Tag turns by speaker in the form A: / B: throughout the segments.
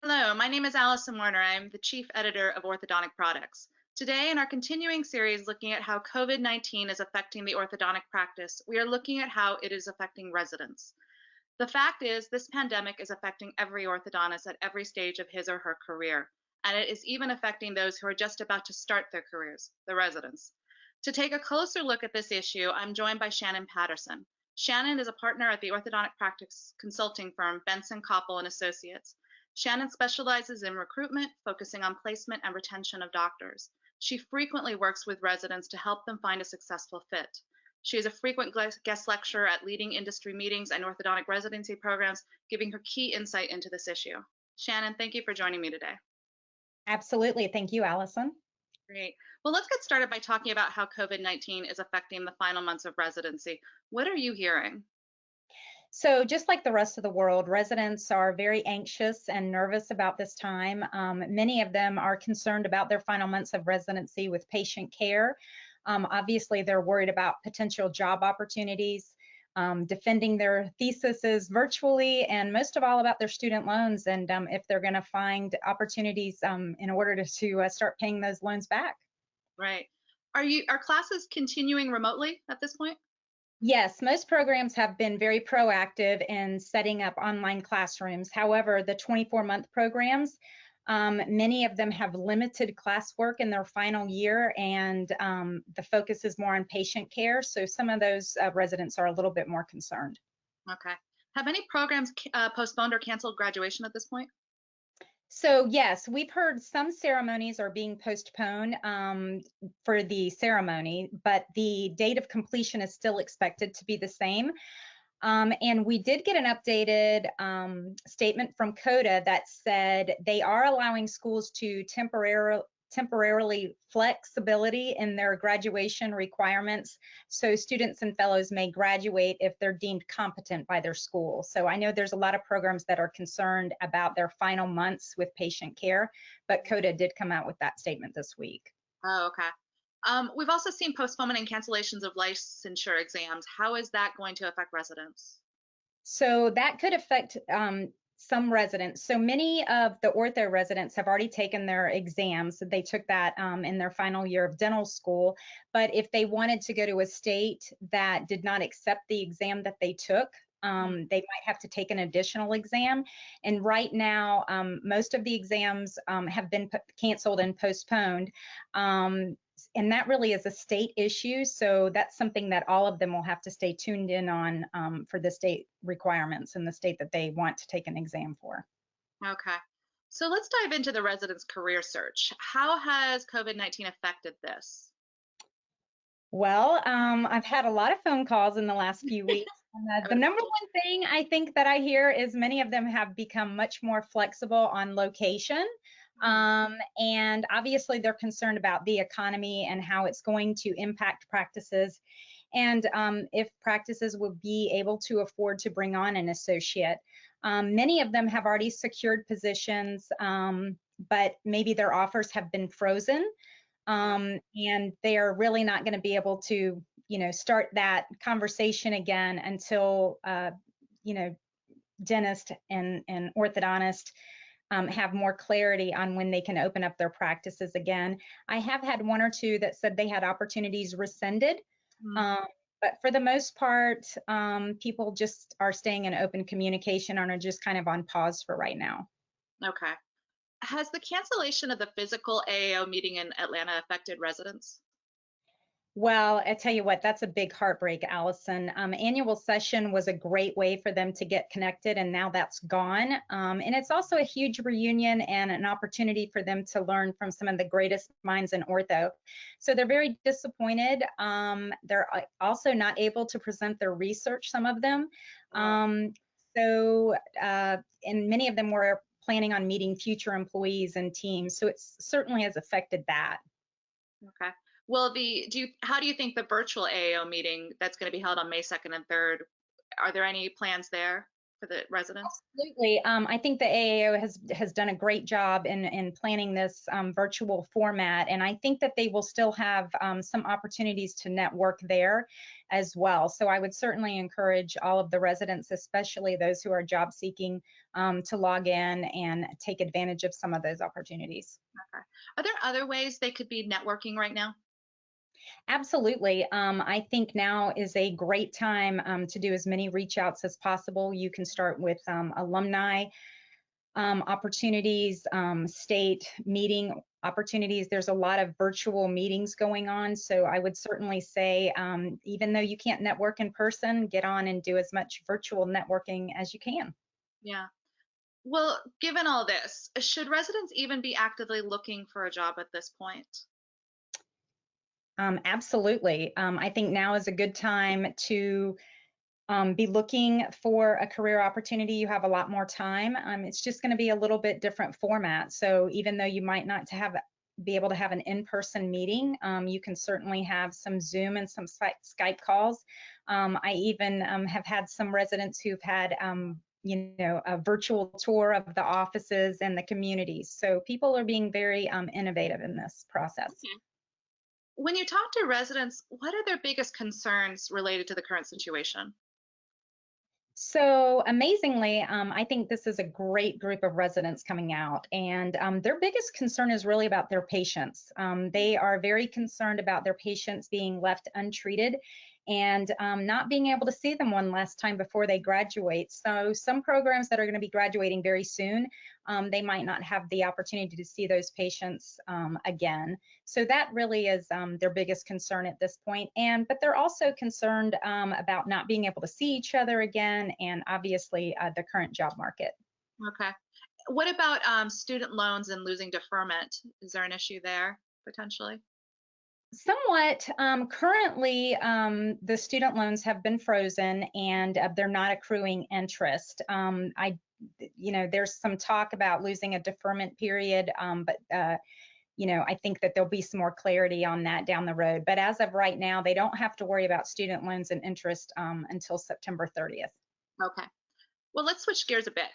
A: Hello, my name is Alison Werner. I'm the Chief Editor of Orthodontic Products. Today, in our continuing series looking at how COVID-19 is affecting the orthodontic practice, we are looking at how it is affecting residents. The fact is, this pandemic is affecting every orthodontist at every stage of his or her career, and it is even affecting those who are just about to start their careers, the residents. To take a closer look at this issue, I'm joined by Shannon Patterson. Shannon is a partner at the orthodontic practice consulting firm Bentson Copple Associates. Shannon specializes in recruitment, focusing on placement and retention of doctors. She frequently works with residents to help them find a successful fit. She is a frequent guest lecturer at leading industry meetings and orthodontic residency programs, giving her key insight into this issue. Shannon, thank you for joining me today.
B: Absolutely. Thank you, Allison.
A: Great. Well, let's get started by talking about how COVID-19 is affecting the final months of residency. What are you hearing?
B: So, just like the rest of the world, residents are very anxious and nervous about this time. Many of them are concerned about their final months of residency with patient care. Obviously, they're worried about potential job opportunities, defending their theses virtually, and most of all about their student loans and if they're going to find opportunities in order to start paying those loans back.
A: Right. Are classes continuing remotely at this point?
B: Yes, most programs have been very proactive in setting up online classrooms. However, the 24-month programs, many of them have limited classwork in their final year, and the focus is more on patient care. So some of those residents are a little bit more concerned.
A: Okay. Have any programs postponed or canceled graduation at this point?
B: So yes, we've heard some ceremonies are being postponed for the ceremony, but the date of completion is still expected to be the same. And we did get an updated statement from CODA that said they are allowing schools to temporarily flexibility in their graduation requirements. So students and fellows may graduate if they're deemed competent by their school. So I know there's a lot of programs that are concerned about their final months with patient care, but CODA did come out with that statement this week.
A: Oh, okay. We've also seen postponement and cancellations of licensure exams. How is that going to affect residents?
B: So that could affect some residents. So many of the ortho residents have already taken their exams. They took that in their final year of dental school. But if they wanted to go to a state that did not accept the exam that they took, they might have to take an additional exam. And right now, most of the exams have been canceled and postponed. And that really is a state issue. So that's something that all of them will have to stay tuned in on for the state requirements in the state that they want to take an exam for.
A: Okay. So let's dive into the resident's career search. How has COVID-19 affected this?
B: Well, I've had a lot of phone calls in the last few weeks. And,
A: I
B: the
A: would
B: number one thing I think that I hear is many of them have become much more flexible on location.
A: Mhm.
B: And obviously, they're concerned about the economy and how it's going to impact practices, and if practices will be able to afford to bring on an associate. Many of them have already secured positions, but maybe their offers have been frozen, and they are really not going to be able to, start that conversation again until, you know, dentist and orthodontist have more clarity on when they can open up their practices again. I have had one or two that said they had opportunities rescinded,
A: Mhm.
B: um, but for the most part, people just are staying in open communication and are just kind of on pause for right now.
A: Okay. Has the cancellation of the physical AAO meeting in Atlanta affected residents?
B: Well, I tell you what, that's a big heartbreak, Allison. Annual session was a great way for them to get connected, and now that's gone. And it's also a huge reunion and an opportunity for them to learn from some of the greatest minds in ortho. So they're very disappointed. They're also not able to present their research, some of them.
A: Oh,
B: Um, and many of them were planning on meeting future employees and teams. So it certainly has affected that.
A: okay. Well, how do you think the virtual AAO meeting that's going to be held on May 2nd and 3rd, are there any plans there? for the residents?
B: Absolutely. I think the AAO has done a great job in planning this virtual format, and I think that they will still have some opportunities to network there as well. So I would certainly encourage all of the residents, especially those who are job seeking, to log in and take advantage of some of those opportunities.
A: Okay. Are there other ways they could be networking right now?
B: Absolutely. I think now is a great time to do as many reach outs as possible. You can start with alumni opportunities, state meeting opportunities. There's a lot of virtual meetings going on. So I would certainly say, even though you can't network in person, get on and do as much virtual networking as you can.
A: Yeah. Well, given all this, should residents even be actively looking for a job at this point?
B: Absolutely. I think now is a good time to be looking for a career opportunity. You have a lot more time. It's just going to be a little bit different format. So even though you might not be able to have an in-person meeting, you can certainly have some Zoom and some Skype calls. I even have had some residents who've had a virtual tour of the offices and the communities. So people are being very innovative in this process.
A: Okay. When you talk to residents, what are their biggest concerns related to the current situation?
B: So amazingly, I think this is a great group of residents coming out, and their biggest concern is really about their patients. They are very concerned about their patients being left untreated and not being able to see them one last time before they graduate. So some programs that are going to be graduating very soon, they might not have the opportunity to see those patients again. So that really is their biggest concern at this point. But they're also concerned about not being able to see each other again, and obviously the current job market.
A: Okay. What about student loans and losing deferment? Is there an issue there potentially?
B: Somewhat. Currently, the student loans have been frozen and they're not accruing interest. There's some talk about losing a deferment period, but I think that there'll be some more clarity on that down the road. But as of right now, they don't have to worry about student loans and interest until September 30th.
A: Okay. Well, let's switch gears a bit.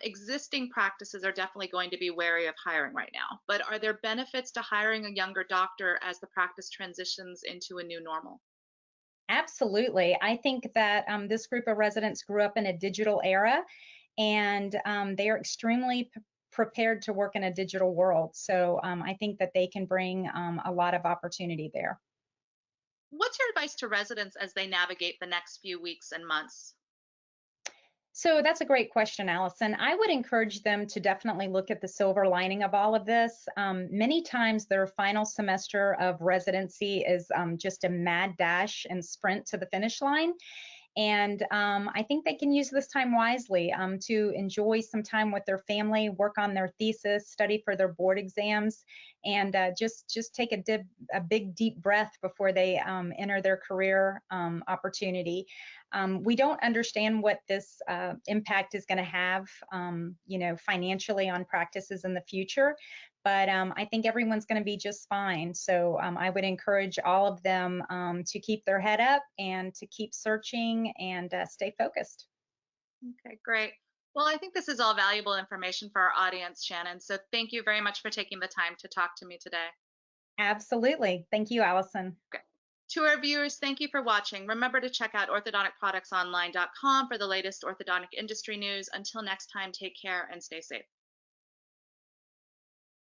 A: Existing practices are definitely going to be wary of hiring right now, but are there benefits to hiring a younger doctor as the practice transitions into a new normal?
B: Absolutely. I think that this group of residents grew up in a digital era, and they are extremely prepared to work in a digital world. So I think that they can bring a lot of opportunity there.
A: What's your advice to residents as they navigate the next few weeks and months?
B: So that's a great question, Allison. I would encourage them to definitely look at the silver lining of all of this. Many times their final semester of residency is just a mad dash and sprint to the finish line. And I think they can use this time wisely to enjoy some time with their family, work on their thesis, study for their board exams, and just take a big deep breath before they enter their career opportunity. We don't understand what this impact is going to have, financially on practices in the future, but I think everyone's going to be just fine. So I would encourage all of them to keep their head up and to keep searching and stay focused.
A: Okay, great. Well, I think this is all valuable information for our audience, Shannon. So thank you very much for taking the time to talk to me today.
B: Absolutely. Thank you, Allison.
A: Okay. To our viewers, thank you for watching. Remember to check out orthodonticproductsonline.com for the latest orthodontic industry news. Until next time, take care and stay safe.